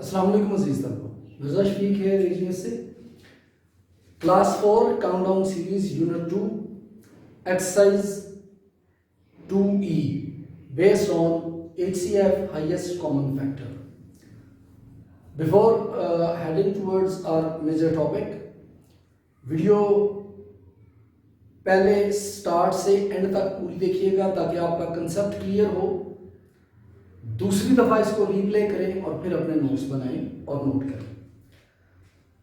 अस्सलाम वालेकुम अज़ीज़ तलबा, मिर्ज़ा शफीक है रीजनस से। Class 4 countdown series unit 2 exercise 2E based on HCF highest common factor. Before heading towards our major topic, video पहले start से एंड तक पूरी देखिएगा ताकि आपका कंसेप्ट क्लियर हो। दूसरी दफ़ा इसको रीप्ले करें और फिर अपने नोट्स बनाएं और नोट करें।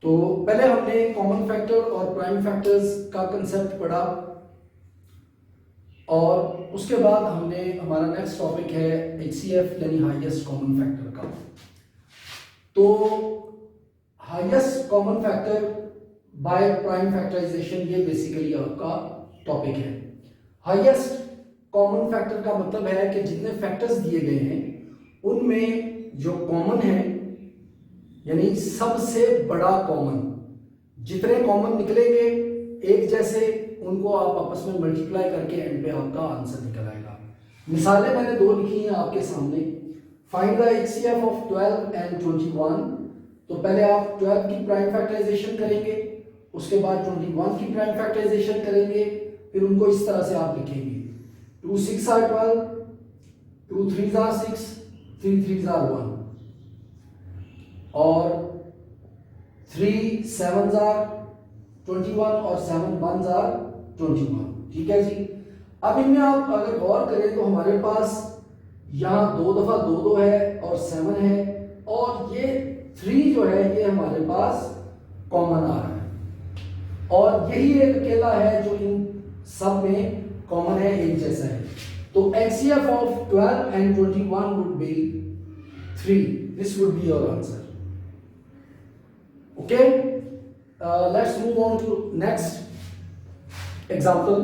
तो पहले हमने कॉमन फैक्टर और प्राइम फैक्टर्स का कंसेप्ट पढ़ा और उसके बाद हमने हमारा नेक्स्ट टॉपिक है HCF यानी हाईएस्ट कॉमन फैक्टर का। तो highest common factor by prime factorisation ये बेसिकली आपका टॉपिक है। हाईएस्ट कॉमन फैक्टर का मतलब है कि जितने फैक्टर्स दिए गए हैं उनमें जो कॉमन है यानी सबसे बड़ा कॉमन, जितने कॉमन निकलेंगे एक जैसे उनको आप आपस में मल्टीप्लाई करके एंड पे आपका आंसर निकल आएगा। मिसालें मैंने दो लिखी हैं आपके सामने। Find the HCF of 12 and 21। तो पहले आप 12 की प्राइम फैक्टराइजेशन करेंगे, उसके बाद 21 की प्राइम फैक्टराइजेशन करेंगे, फिर उनको इस तरह से आप लिखेंगे 2 6 are 12, 2 3 are 6, 3 3 are 1 और 3 7 are 21 और 7 1 are 21। ठीक है जी। अब इनमें आप अगर गौर करें तो हमारे पास यहाँ 2 दफा 2 2 है और 7 है और ये 3 जो है ये हमारे पास कॉमन आ रहा है और यही एक अकेला है जो इन सब में कॉमन है, एक जैसा है। तो HCF of 12 and 21 would be 3. This would be your answer. Okay, let's move on to next example.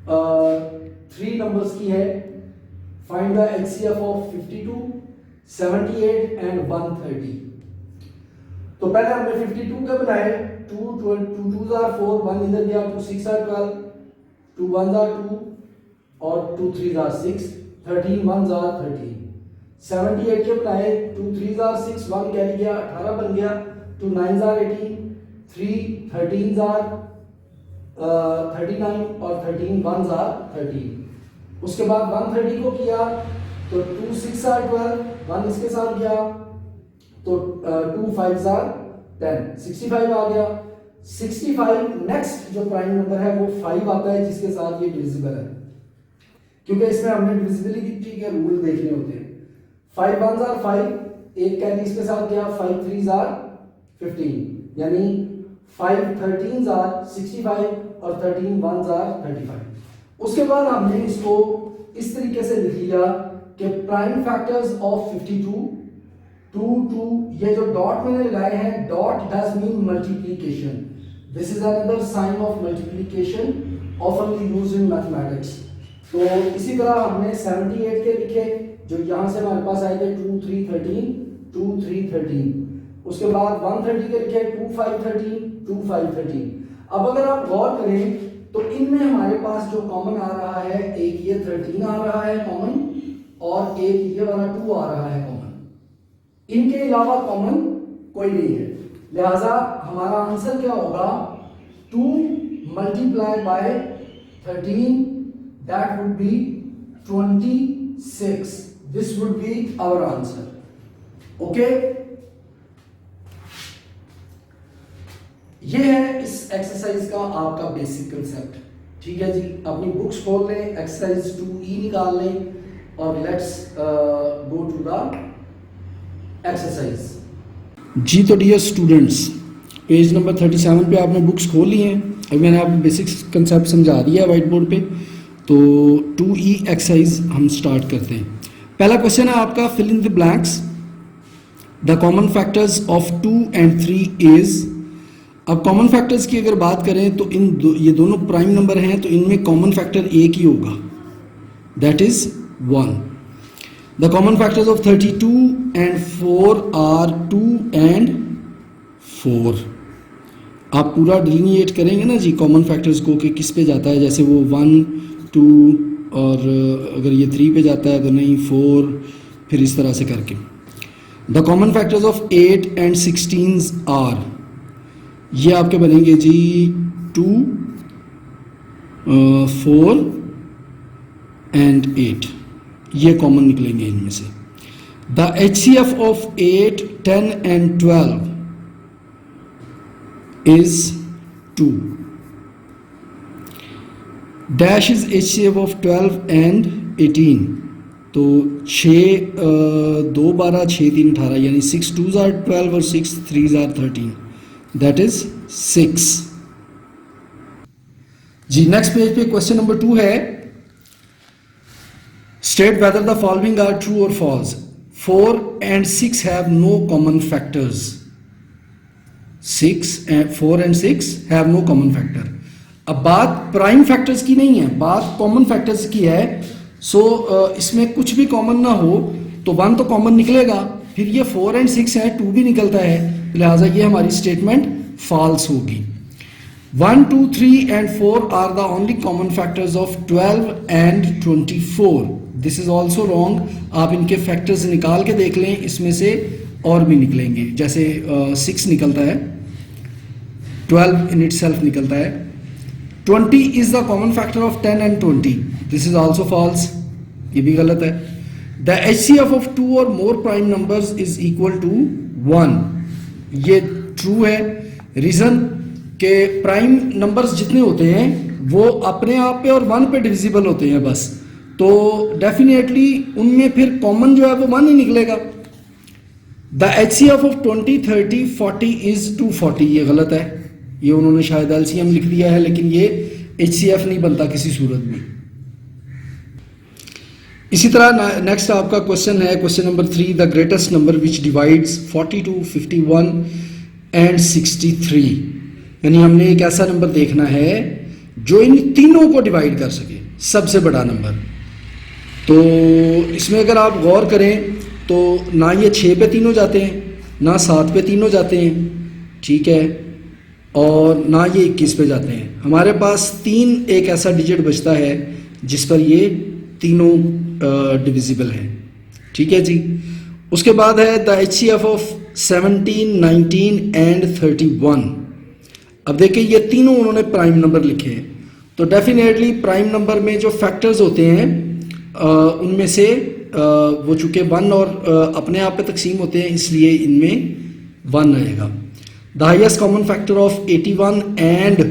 3 numbers की है। Find the HCF of 52, 78 and 130. तो पहले हमने 52 के बनाए। 2 2 are 4, 1 इधर गया, 2 6 are 12, 2 1 are 2 और 2 3 are 6, 13 1 are 13। 78 के बनाए। 2 3 are 6, 1 कैरी गया, 18 बन गया। 2 9 are 18, 3 13 are 39 और 13 1 are 13। उसके बाद 130 को किया तो 2 6 are 12, 1 इसके साथ गया तो 2 5 are 10, 65 आ गया। 65 नेक्स्ट जो प्राइम नंबर है वो 5 आता है जिसके साथ ये डिविजिबल है, क्योंकि इसमें हमने डिविजिबिलिटी के रूल देखने होते हैं। 5 1s are 5, एक कैरी इसके साथ गया, 5 3s are 15 यानी 5 13s are 65 और 13 1s are 35। उसके बाद हमने इसको इस तरीके से लिख लिया कि प्राइम फैक्टर्स ऑफ 52 2 2, ये जो डॉट मैंने लगाए हैं dot does mean multiplication. This is another sign of multiplication oftenly used in mathematics. तो इसी तरह हमने 78 के लिखे जो यहाँ से हमारे पास आए थे 2 3 13, 2 3 13। उसके बाद 130 के लिखे 2 5 13, 2 5 13। अब अगर आप गौर करें तो इनमें हमारे पास जो कॉमन आ रहा है, एक ये 13 आ रहा है कॉमन और एक ये वाला 2 आ रहा है कॉमन। इनके अलावा कॉमन कोई नहीं है, लिहाजा हमारा आंसर क्या होगा 2 multiply by 13, that would be 26। This would be our answer. Okay, ये है इस एक्सरसाइज का आपका बेसिक कंसेप्ट। ठीक है जी, अपनी बुक्स खोल लें, एक्सरसाइज 2E निकाल लें और let's go to the exercise. जी तो डियर स्टूडेंट्स, पेज नंबर 37 पे आपने बुक्स खोल ली हैं। अभी मैंने आपको बेसिक कंसेप्ट समझा दिया है वाइट बोर्ड पे। तो 2E एक्सरसाइज हम स्टार्ट करते हैं। पहला क्वेश्चन है आपका, fill in the blanks. The common factors of 2 and 3 is. अब कॉमन फैक्टर्स की अगर बात करें तो ये दोनों प्राइम नंबर हैं तो इनमें कॉमन फैक्टर एक ही होगा, that is 1। The common factors of 32 and 4 are 2 and 4। आप पूरा डिलीनिएट करेंगे ना जी कॉमन फैक्टर्स को कि किस पे जाता है, जैसे वो 1 2 और अगर ये 3 पे जाता है तो नहीं 4, फिर इस तरह से करके। The common factors of 8 and 16 are, ये आपके बनेंगे जी 2, 4 एंड 8, ये कॉमन निकलेंगे इनमें से। The HCF of 8, 10 and 12 is 2। Dash is HCF of 12 and 18, तो 6 2 12 6 3 18, यानी 6 2s are 12 और 6 3s are 13, दैट इज 6 जी। नेक्स्ट पेज पे क्वेश्चन नंबर 2 है, state whether the following are true और false. 4 and 6 have no common factors। 4 and 6 have no common factor। अब बात prime factors की नहीं है, बात कॉमन फैक्टर्स की है। सो इसमें कुछ भी कॉमन ना हो तो 1 तो कॉमन निकलेगा, फिर ये 4 and 6 है, 2 भी निकलता है, लिहाजा ये हमारी स्टेटमेंट फॉल्स होगी। 1 2 3 and 4 are the only common factors of 12 and 24। This is also wrong. आप इनके फैक्टर्स निकाल के देख लें, इसमें से और भी निकलेंगे, जैसे 6 निकलता है, 12 इन इटसेल्फ निकलता है। 20 is the common factor of 10 and 20। This is also false, ये भी गलत है। द HCF ऑफ 2 और more prime numbers is equal to 1, ये ट्रू है। रीजन के प्राइम नंबर्स जितने होते हैं वो अपने आप पे और 1 पे डिविजिबल होते हैं बस, तो डेफिनेटली उनमें फिर कॉमन जो है वो 1 ही निकलेगा। द HCF ऑफ 20 30 40 इज 240, ये गलत है, ये उन्होंने शायद LCM लिख दिया है, लेकिन ये HCF नहीं बनता किसी सूरत में। इसी तरह नेक्स्ट आपका क्वेश्चन है, question number 3, the greatest number which divides 42 51 and 63। यानी हमने एक ऐसा नंबर देखना है जो इन तीनों को डिवाइड कर सके, सबसे बड़ा नंबर। तो इसमें अगर आप गौर करें तो ना ये 6 पे तीनों जाते हैं, ना 7 पे तीनों जाते हैं, ठीक है, और ना ये 21 पे जाते हैं। हमारे पास 3 एक ऐसा डिजिट बचता है जिस पर ये तीनों डिविजिबल हैं, ठीक है जी। उसके बाद है द HCF ऑफ 17 19 एंड 31। अब देखिए ये तीनों उन्होंने प्राइम नंबर लिखे हैं, तो डेफिनेटली प्राइम नंबर में जो फैक्टर्स होते हैं उनमें से वो चूँकि 1 और अपने आप पे तकसीम होते हैं, इसलिए इनमें 1 आएगा। The highest common factor of 81 and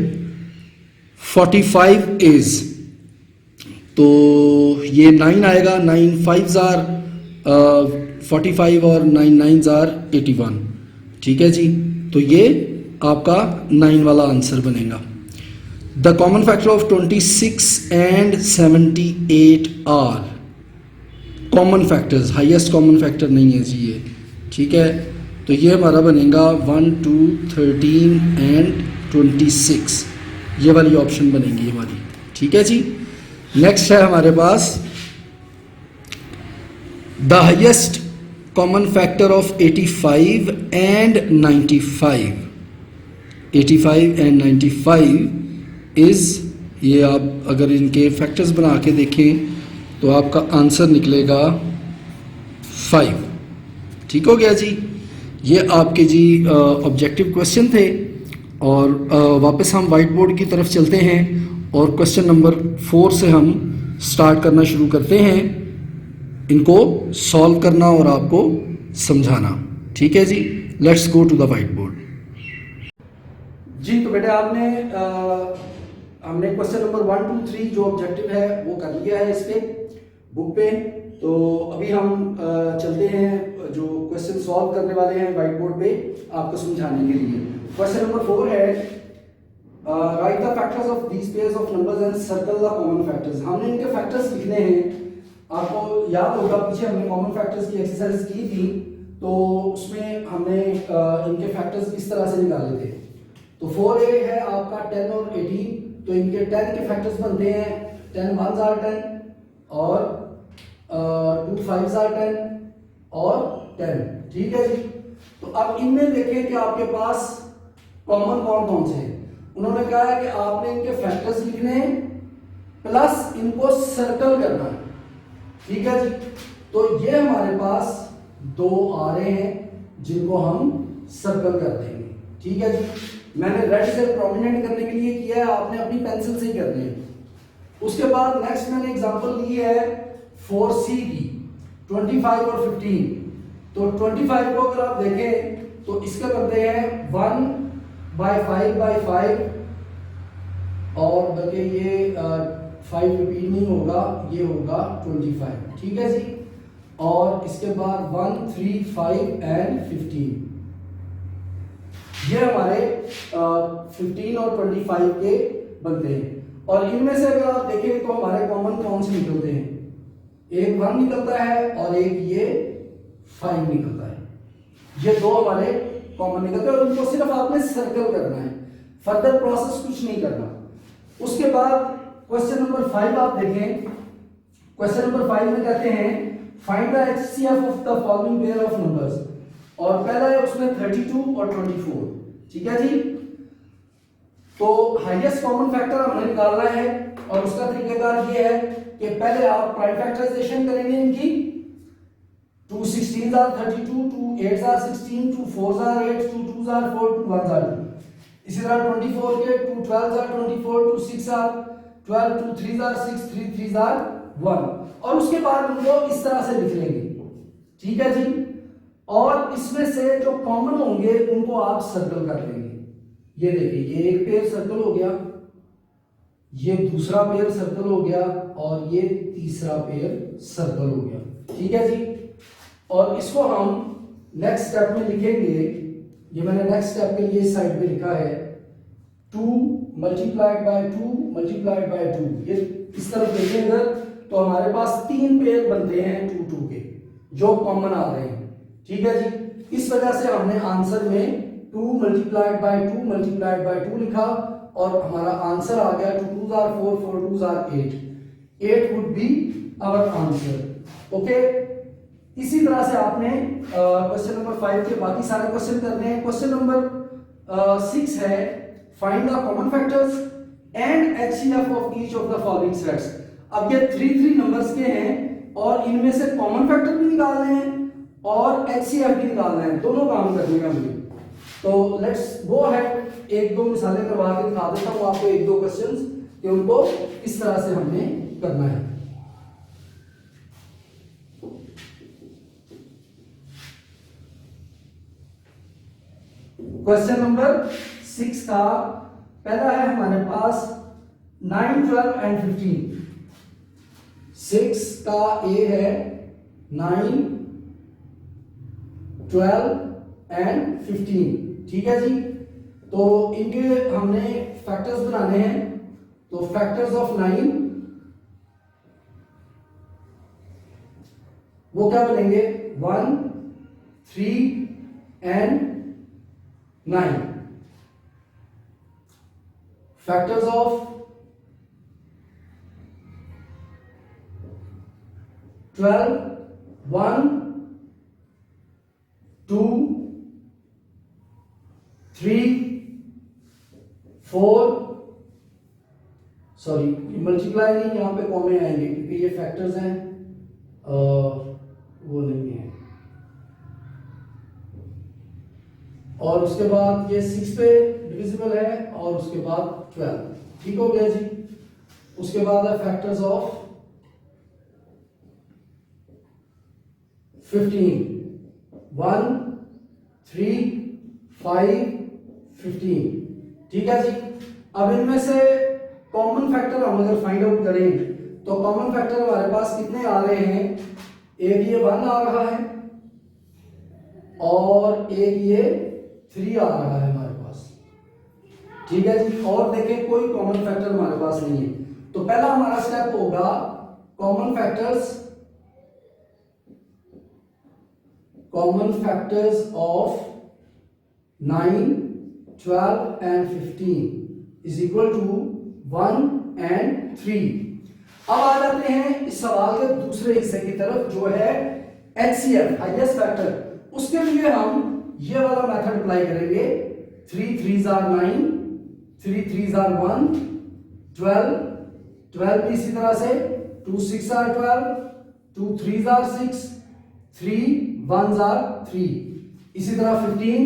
45 is, तो ये 9 आएगा। 9 5s आर 45 और 9 9s आर 81, ठीक है जी। तो ये आपका 9 वाला आंसर बनेगा। The common factor of 26 and 78 are common factors, highest common factor नहीं है जी ये, ठीक है। तो ये हमारा बनेगा 1 2 13 एंड 26, ये वाली ऑप्शन बनेगी हमारी, ठीक है जी। नेक्स्ट है हमारे पास the highest common factor of 85 and 95। 85 and 95 is, ये आप अगर इनके फैक्टर्स बना के देखें तो आपका आंसर निकलेगा 5, ठीक हो गया जी। ये आपके जी ऑब्जेक्टिव क्वेश्चन थे, और वापस हम वाइट बोर्ड की तरफ चलते हैं और क्वेश्चन नंबर 4 से हम स्टार्ट करना शुरू करते हैं, इनको सॉल्व करना और आपको समझाना, ठीक है जी। Let's go to the white board जी। तो बेटे आपने हमने क्वेश्चन नंबर 1 2 3 जो ऑब्जेक्टिव है वो कर लिया है इस पे बुक पे। तो अभी हम चलते हैं जो क्वेश्चन सॉल्व करने वाले हैं वाइट बोर्ड पे आपको समझाने के लिए। क्वेश्चन नंबर 4 है write the factors of these pairs of numbers and circle the common factors. हमने इनके फैक्टर्स लिखने हैं, आपको याद होगा पीछे हमने कॉमन फैक्टर्स की एक्सरसाइज की थी, तो उसमें हमने इनके फैक्टर्स इस तरह से निकाले थे। तो 4a है आपका 10 और 18, तो इनके 10 के फैक्टर्स बनते हैं 10 1s are 10 और 2 5s are 10 और 10, ठीक है जी। तो अब इनमें देखें कि आपके पास कॉमन कौन कौन से हैं। उन्होंने कहा है कि आपने इनके फैक्टर्स लिखने हैं प्लस इनको सर्कल करना है, ठीक है जी। तो ये हमारे पास दो आ रहे हैं जिनको हम सर्कल कर देंगे। ठीक है जी, मैंने रेड से प्रोमिनेंट करने के लिए किया है, आपने अपनी पेंसिल से ही करनी है। उसके बाद नेक्स्ट मैंने एग्जांपल ली है 4C की, 25 और 15। तो 25 को अगर आप देखें तो इसके बनते हैं 1/5/5 और बल्कि ये 5 रिपीट नहीं होगा, ये होगा 25। ठीक है जी, और इसके बाद 1, 3, 5 एंड 15। ये हमारे 15 और 25 के बनते हैं। और इनमें से अगर आप देखें तो हमारे कॉमन कौन से निकलते हैं? एक 1 निकलता है और एक ये 5 निकलता है। ये दो हमारे कॉमन निकलते हैं और इनको सिर्फ आपने सर्कल करना है, फर्दर प्रोसेस कुछ नहीं करना। उसके बाद क्वेश्चन नंबर 5 आप देखें। क्वेश्चन नंबर 5 में कहते हैं find the HCF of the following pair of numbers, और पहला है उसमें 32 और 24। ठीक है जी, तो हाईएस्ट कॉमन फैक्टर हमने निकालना है और उसका तरीकेकार ये है कि पहले आप प्राइम फैक्टराइजेशन करेंगे इनकी। 2 16s are 32, 2 8s are 16, 2 4s are 8, 2 2s are 4, 2 1s are 2। इसी तरह 24 के 2 12s are 24, 2 6 are 12, 2 3s are 6, 3 3s are 1। और उसके बाद उनको इस तरह से लिख लेंगे। ठीक है जी, और इसमें से जो कॉमन होंगे उनको आप सर्कल कर लेंगे। ये देखिए, ये एक पेयर सर्कल हो गया, ये दूसरा पेयर सर्कल हो गया और ये तीसरा पेयर सर्कल हो गया। ठीक है जी, और इसको हम नेक्स्ट स्टेप में लिखेंगे। ये मैंने नेक्स्ट स्टेप के लिए साइड पे लिखा है 2 मल्टीप्लाइड बाय 2 मल्टीप्लाइड बाय 2। ये इस तरफ देखें इधर, तो हमारे पास 3 पेयर बनते हैं 2 2 के जो कॉमन आ रहे हैं। ठीक है जी, इस वजह से हमने आंसर में 2 मल्टीप्लाइड बाय 2 मल्टीप्लाइड बाय 2 लिखा और हमारा आंसर आ गया 2 2s are 4, 4 2s are 8। 8 would be our answer. Okay, इसी तरह से आपने क्वेश्चन नंबर 5 के बाकी सारे क्वेश्चन करने हैं। क्वेश्चन नंबर 6 है find the common factors and HCF of each of the following sets. अब ये 3 नंबर्स के हैं और इनमें से कॉमन फैक्टर भी निकालने हैं और HCF भी निकालना है, दोनों काम करने का मुझे। तो लेट्स गो अहेड, एक दो मिसालें करवा के दिखा देता हूं आपको, एक दो क्वेश्चंस कि उनको इस तरह से हमने करना है। क्वेश्चन नंबर 6 का पहला है हमारे पास 9, 12 एंड 15। 6 का ए है 9, 12 एंड 15। ठीक है जी, तो इनके हमने फैक्टर्स बनाने हैं। तो फैक्टर्स ऑफ 9 वो क्या बनेंगे? 1, 3 and 9। Factors of 12, 1, 2, 3, 4, sorry multiply नहीं, यहां पे कॉमे आएंगे क्योंकि ये फैक्टर्स हैं, वो नहीं है। और उसके बाद ये 6 पे डिविजिबल है और उसके बाद 12। ठीक हो गया जी। उसके बाद है फैक्टर्स ऑफ 15, 1, 3, 5, 15। ठीक है जी, अब इनमें से कॉमन फैक्टर हम अगर फाइंड आउट करें तो कॉमन फैक्टर हमारे पास कितने आ रहे हैं? एक ये 1 आ रहा है और एक ये 3 आ रहा है हमारे पास। ठीक है जी, और देखें कोई कॉमन फैक्टर हमारे पास नहीं है। तो पहला हमारा स्टेप होगा common factors of 9, 12 and 15 is equal to 1 and 3। अब आ जाते हैं इस सवाल के दूसरे हिस्से की तरफ जो है HCF हाईएस्ट फैक्टर। उसके लिए हम ये वाला मेथड अप्लाई करेंगे। 3 3s are 9, 3 3s are 1, 12, 12 भी इसी तरह से 2 6 are 12, 2 3s are 6, 3 1s are 3। इसी तरह 15।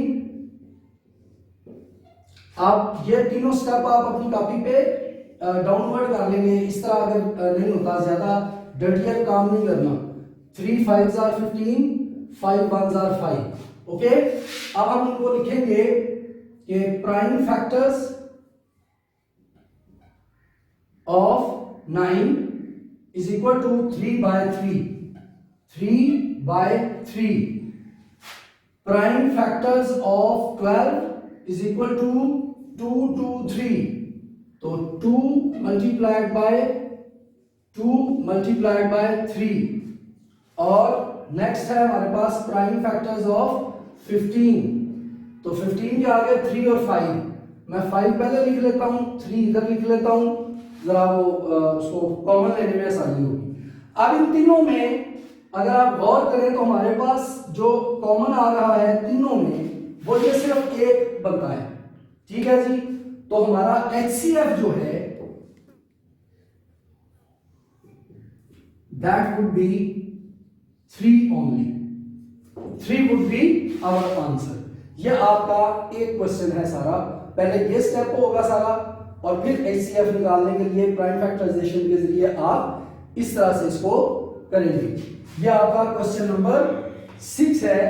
आप ये तीनों स्टेप आप अपनी कॉपी पे डाउनवर्ड कर लेंगे। इस तरह अगर नहीं होता, ज्यादा डटियर काम नहीं करना। 3 5s are 15, 5 1s are 5। Okay, अब हम इनको लिखेंगे कि prime factors of 9 is equal to 3/3। 3/3। Prime factors of 12 is equal to 2 2 3। तो 2 मल्टीप्लाइड बाय 3। और नेक्स्ट है हमारे पास प्राइम फैक्टर्स ऑफ 15। तो 15 के आगे 3 और 5। मैं 5 पहले लिख लेता हूं, 3 इधर लिख लेता हूं, जरा वो उसको कॉमन लेने में आसानी होगी। अब इन तीनों में अगर आप गौर करें तो हमारे पास जो कॉमन आ रहा है तीनों में, वो ये सिर्फ एक बनता है। ठीक है जी, तो हमारा HCF जो है that would be 3 only. 3 would be our answer. ये आपका एक क्वेश्चन है सारा। पहले ये स्टेप होगा सारा, और फिर HCF निकालने के लिए प्राइम फैक्टराइजेशन के जरिए आप इस तरह से इसको करेंगे। ये आपका क्वेश्चन नंबर 6 है।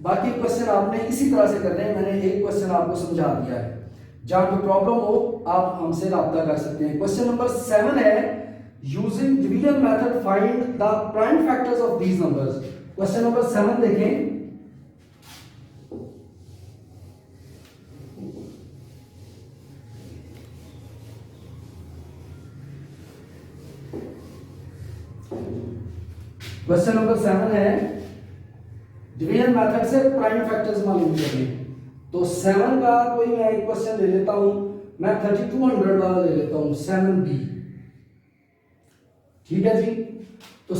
बाकी क्वेश्चन आपने इसी तरह से करने हैं। मैंने एक क्वेश्चन आपको समझा दिया है। जहां कोई प्रॉब्लम हो आप हमसे राब्ता कर सकते हैं। क्वेश्चन नंबर 7 है, using division method find the prime factors of these numbers. Question number 7 देखें। क्वेश्चन नंबर 7 है, डिवीजन मेथड से प्राइम फैक्टर्स मालूम करने। तो 7 का कोई मैं एक क्वेश्चन ले लेता हूं। मैं 3200 वाला ले लेता हूं, 7B। ठीक है जी, तो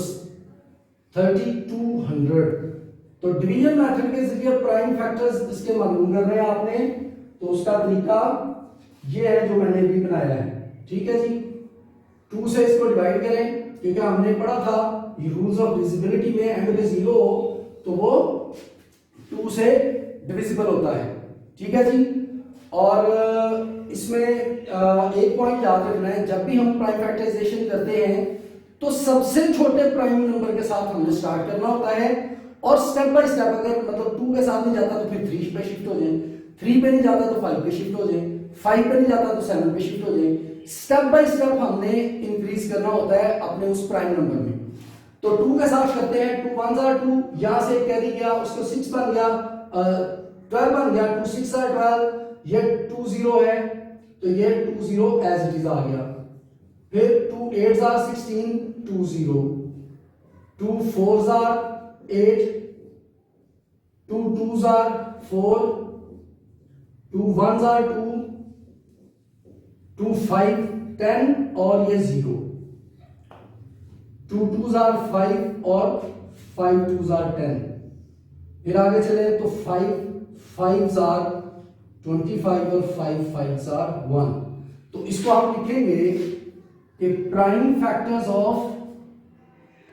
3200। तो डिवीजन मेथड के जरिए प्राइम फैक्टर्स इसके मालूम कर रहे हैं आपने। तो उसका तरीका ये है जो मैंने भी बनाया है। ठीक है जी, 2 से इसको डिवाइड करें, क्योंकि हमने पढ़ा था रूल्स ऑफ डिविजिबिलिटी में एंड में 0 हो तो वो 2 से डिविजिबल होता है। ठीक है जी, और इसमें एक पॉइंट याद रखना है, जब भी हम प्राइम फैक्टराइजेशन करते हैं तो सबसे छोटे प्राइम नंबर के साथ हमें स्टार्ट करना होता है, और स्टेप बाय स्टेप, अगर मतलब 2 के साथ नहीं जाता तो फिर 3 पे शिफ्ट हो जाए, 3 पे नहीं जाता तो 5 पे शिफ्ट हो जाए, 5 पे नहीं जाता तो 7 पे शिफ्ट हो जाए। स्टेप बाय स्टेप हमने इंक्रीज करना होता है अपने उस प्राइम नंबर में। तो 2 के साथ करते हैं, 2 1s are 2, यहां से कैरी गया, उसको 6 बन गया, 12 बन गया, 2 6 are 12, ये 2 0 है तो ये 2 0 एज इट इज आ गया। फिर 2 8s are 16, 2 0, 2 4s are 8, 2 2s are 4, 2 1s are 2, 2 5 10 और ये 0, 2 2s are 5 और 5 2s are 10। फिर आगे चले तो 5 5s are 25 और 5 5s are 1। तो इसको आप लिखेंगे कि प्राइम फैक्टर्स ऑफ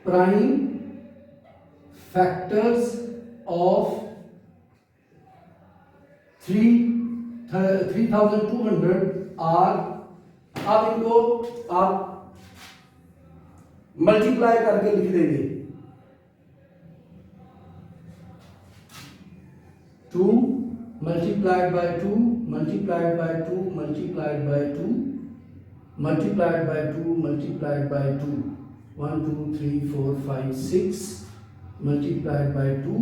3200 आर। आप इनको आप मल्टीप्लाई करके लिख देंगे, 2 multiplied by 2 multiplied by 2 multiplied by 2 multiplied by 2 multiplied by 2, 1 2 3 4 5 6 multiplied by 2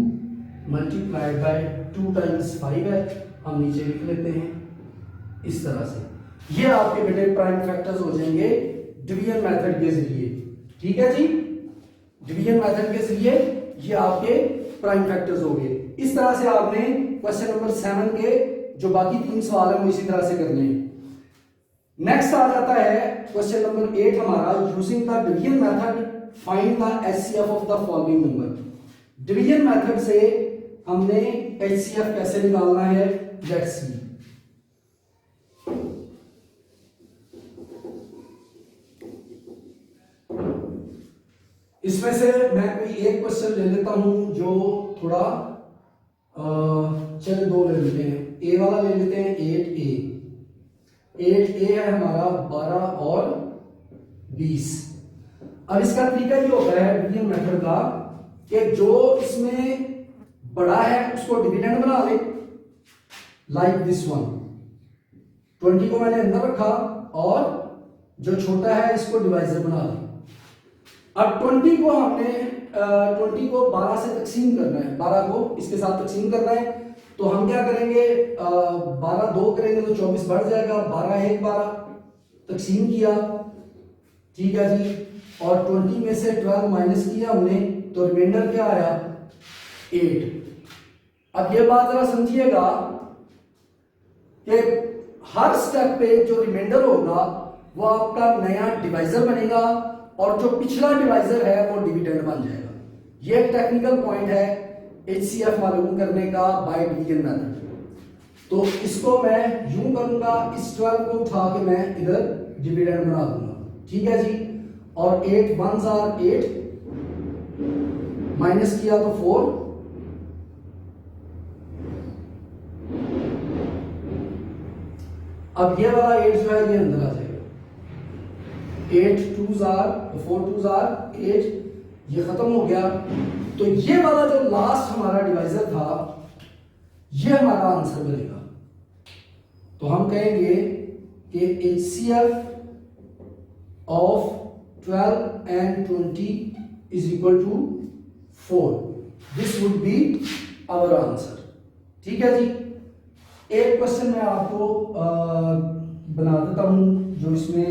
multiplied by 2 times 5 है, हम नीचे लिख लेते हैं इस तरह से। ये आपके बेटे प्राइम फैक्टर्स हो जाएंगे डिवीजन मेथड के जरिए। ठीक है जी, डिवीजन मेथड के जरिए ये आपके प्राइम फैक्टर्स हो गए। इस तरह से आपने क्वेश्चन नंबर 7 के जो बाकी 3 सवाल हैं वो इसी तरह से करने हैं। नेक्स्ट आ जाता है क्वेश्चन नंबर 8 हमारा, using the division method find the HCF of the following number. Division method से हमने HCF कैसे निकालना है, लेट्स सी। इसमें से मैं कोई एक क्वेश्चन ले लेता हूं जो थोड़ा चलिए दो ले लेते हैं, ए वाला ले लेते हैं 8a है हमारा 12 और 20। अब इसका तरीका ये होता है डिवीजन मेथड का कि जो इसमें बड़ा है उसको डिविडेंड बना ले, लाइक दिस वन। 20 को मैंने अंदर रखा और जो छोटा है इसको डिवाइजर बना ले। अब 20 को हमने 20 को 12 से तकसीम करना है, 12 को इसके साथ तकसीम करना है। तो हम क्या करेंगे, 12 2 करेंगे तो 24 बढ़ जाएगा, 12 1 12 तकसीम किया, ठीक है जी। और 20 में से 12 माइनस किया हमने तो रिमाइंडर क्या आया 8। अब ये बात जरा समझिएगा कि हर स्टेप पे जो रिमाइंडर होगा वो आपका नया डिवाइजर बनेगा और जो पिछला डिवाइजर है वो डिविडेंड बन जाएगा। ये एक टेक्निकल पॉइंट है HCF मालूम करने का बाय डिवीजन मेथड। तो इसको मैं यूं करूंगा, इस 12 को उठा के मैं इधर डिविडेंड बना दूंगा, ठीक है जी। और 8 1s are 8, माइनस किया तो 4, अब ये वाला 8 जो है ये अंदर आ जाएगा। 8 2s are 4 2s are 8, ये खत्म हो गया। तो ये वाला जो लास्ट हमारा डिवाइजर था ये हमारा आंसर बनेगा। तो हम कहेंगे कि HCF of 12 and 20 is equal to 4. This would be our answer, ठीक है जी। एक क्वेश्चन मैं आपको बना देता हूं जो इसमें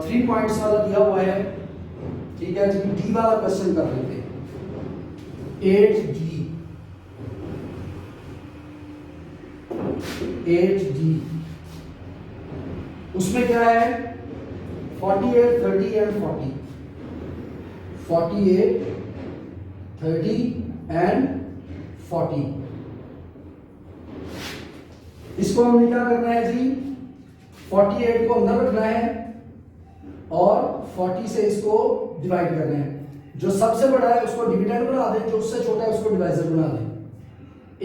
3 पॉइंट्स वाला दिया हुआ है, ठीक है जी। डी वाला क्वेश्चन कर लेते हैं, 8D 8D। उसमें क्या है 48 30 एंड 40, 48 30 एंड 40। इसको हमने क्या करना है जी, 48 को अंदर रखना है और 40 से इसको डिवाइड करना है। जो सबसे बड़ा है उसको डिविडेंड बना दें, जो उससे छोटा है उसको डिवाइजर बना दें।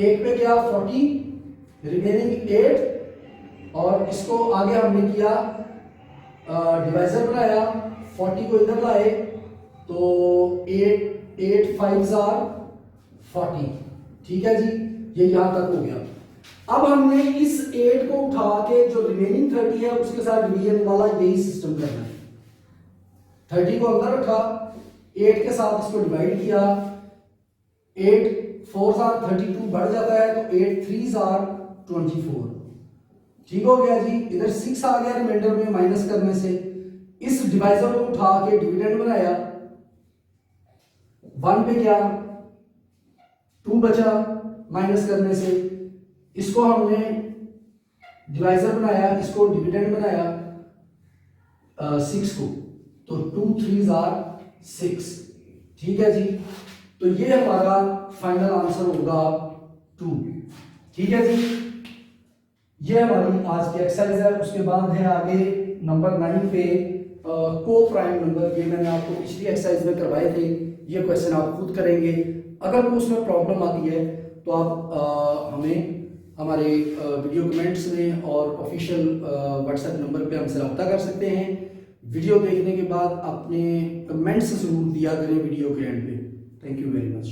एक पे क्या 40, रिमेनिंग 8 और इसको आगे हमने किया डिवाइजर बनाया, 40 को इधर लाए तो 8 5s are 40, ठीक है जी। ये यहां तक हो गया। अब हमने इस 8 को उठा के जो रिमेनिंग 30 है उसके साथ डिवीजन वाला यही सिस्टम करना है। 30 को अंदर रखा, 8 के साथ इसको डिवाइड किया, 8 4s are 32 बढ़ जाता है तो 8 3s are 24, ठीक हो गया जी। इधर 6 आ गया रिमाइंडर में माइनस करने से। इस डिवाइजर को उठा के डिविडेंड बनाया, 1 पे क्या 2 बचा माइनस करने से। इसको हमने डिवाइजर बनाया, इसको डिविडेंड बनाया 6 को, तो 2 3s are 6, ठीक है जी। तो ये हमारा फाइनल आंसर होगा 2, ठीक है जी। ये हमारी आज की एक्सरसाइज है। उसके बाद है आगे नंबर 9 पे को प्राइम नंबर। ये मैंने आपको पिछली एक्सरसाइज में करवाए थे, ये क्वेश्चन आप खुद करेंगे। अगर कोई उसमें प्रॉब्लम आती है तो आप हमें हमारे वीडियो कमेंट्स में और ऑफिशियल व्हाट्सएप नंबर पे हमसे रब्ता कर सकते हैं। वीडियो देखने के बाद अपने कमेंट्स जरूर दिया करें वीडियो के एंड पे। Thank you very much.